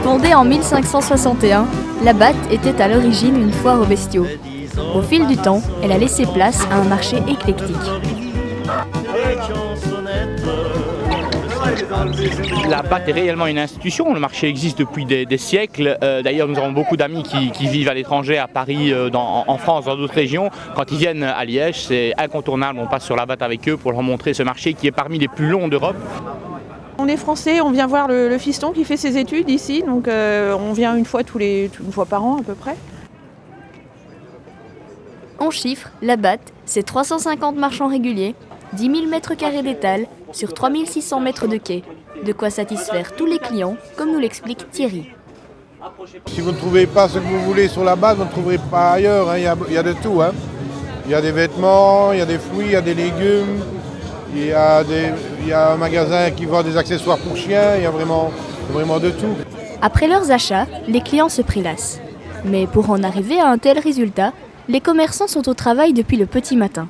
Fondée en 1561, la Batte était à l'origine une foire aux bestiaux. Au fil du temps, elle a laissé place à un marché éclectique. La Batte est réellement une institution, le marché existe depuis des siècles. D'ailleurs, nous avons beaucoup d'amis qui vivent à l'étranger, à Paris, en France, dans d'autres régions. Quand ils viennent à Liège, c'est incontournable, on passe sur la Batte avec eux pour leur montrer ce marché qui est parmi les plus longs d'Europe. On est français, on vient voir le fiston qui fait ses études ici, donc on vient une fois par an à peu près. En chiffres, la Batte, c'est 350 marchands réguliers, 10 000 mètres carrés d'étal sur 3 600 mètres de quai. De quoi satisfaire tous les clients, comme nous l'explique Thierry. Si vous ne trouvez pas ce que vous voulez sur la Batte, vous ne trouverez pas ailleurs. Hein. Il y a de tout. Hein. Il y a des vêtements, il y a des fruits, il y a des légumes. Il y a un magasin qui vend des accessoires pour chiens. Il y a vraiment de tout. Après leurs achats, les clients se prélassent. Mais pour en arriver à un tel résultat, les commerçants sont au travail depuis le petit matin.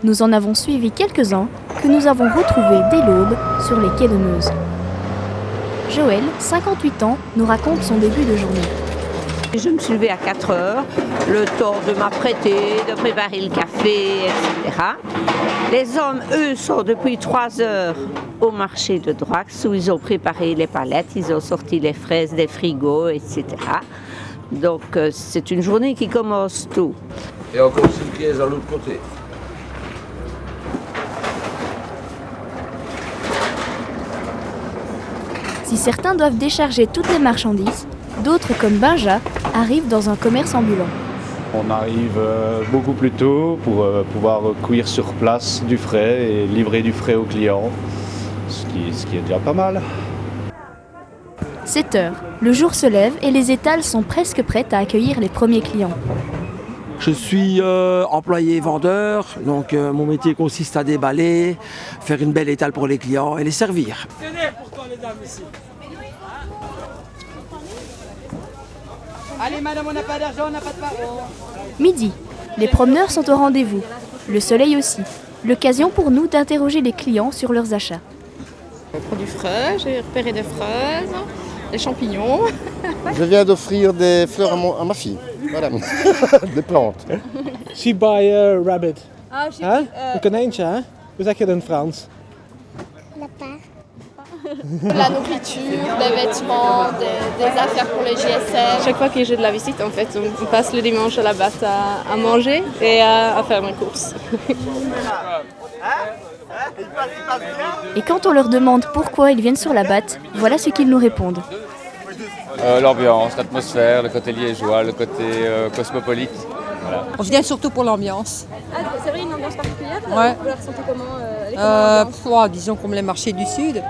Nous en avons suivi quelques-uns que nous avons retrouvés dès l'aube sur les quais de Meuse. Joël, 58 ans, nous raconte son début de journée. Je me suis levée à 4 heures, le temps de m'apprêter, de préparer le café, etc. Les hommes, eux, sont depuis 3 heures au marché de Droax où ils ont préparé les palettes, ils ont sorti les fraises des frigos, etc. Donc c'est une journée qui commence tôt. Et encore 6 pièces à l'autre côté. Si certains doivent décharger toutes les marchandises, d'autres, comme Benja, arrivent dans un commerce ambulant. On arrive beaucoup plus tôt pour pouvoir cueillir sur place du frais et livrer du frais aux clients, ce qui est déjà pas mal. 7 heures, le jour se lève et les étals sont presque prêts à accueillir les premiers clients. Je suis employé vendeur, donc mon métier consiste à déballer, faire une belle étale pour les clients et les servir. Allez madame, on n'a pas d'argent, on n'a pas de parole. Midi, les promeneurs sont au rendez-vous, le soleil aussi. L'occasion pour nous d'interroger les clients sur leurs achats. On prend du frais, j'ai repéré des fraises, des champignons. Je viens d'offrir des fleurs à ma fille, voilà, des plantes. She buy a rabbit. Ah, Een konijntje, hè? Hoe zeg je dat in Frans? Lapin. La nourriture, des vêtements, des affaires pour les JSL. Chaque fois que j'ai de la visite, en fait, on passe le dimanche à la Batte à manger et à faire mes courses. Et quand on leur demande pourquoi ils viennent sur la Batte, voilà ce qu'ils nous répondent. L'ambiance, l'atmosphère, le côté liégeois, le côté cosmopolite. Voilà. On vient surtout pour l'ambiance. Ah, c'est vrai, une ambiance particulière. Ouais. Vous la ressentez comment disons comme les marchés du Sud.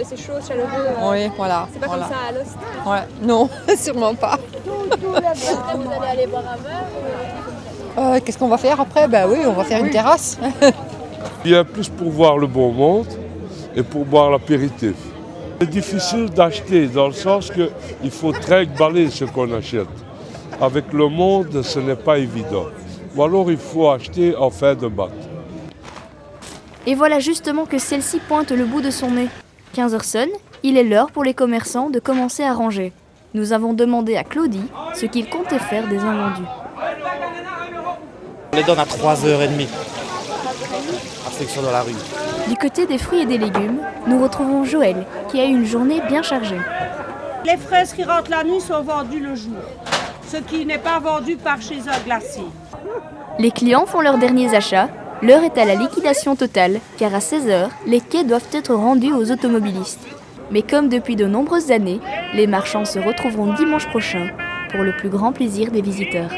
C'est chaud, chaleureux. Oui, voilà. C'est pas voilà. comme ça à l'Ost. Ouais, non, sûrement pas. Vous allez aller boire un verre Qu'est-ce qu'on va faire après? Ben oui, on va faire une terrasse. Il y a plus pour voir le bon monde et pour boire l'apéritif. C'est difficile d'acheter dans le sens qu'il faut très baller ce qu'on achète. Avec le monde, ce n'est pas évident. Ou alors il faut acheter en fin de batte. Et voilà justement que celle-ci pointe le bout de son nez. 15 heures sonnent, il est l'heure pour les commerçants de commencer à ranger. Nous avons demandé à Claudie ce qu'il comptait faire des invendus. On les donne à 3h30. Affection dans la rue. Du côté des fruits et des légumes, nous retrouvons Joël, qui a eu une journée bien chargée. Les fraises qui rentrent la nuit sont vendues le jour, ce qui n'est pas vendu par chez un glacier. Les clients font leurs derniers achats. L'heure est à la liquidation totale, car à 16h, les quais doivent être rendus aux automobilistes. Mais comme depuis de nombreuses années, les marchands se retrouveront dimanche prochain pour le plus grand plaisir des visiteurs.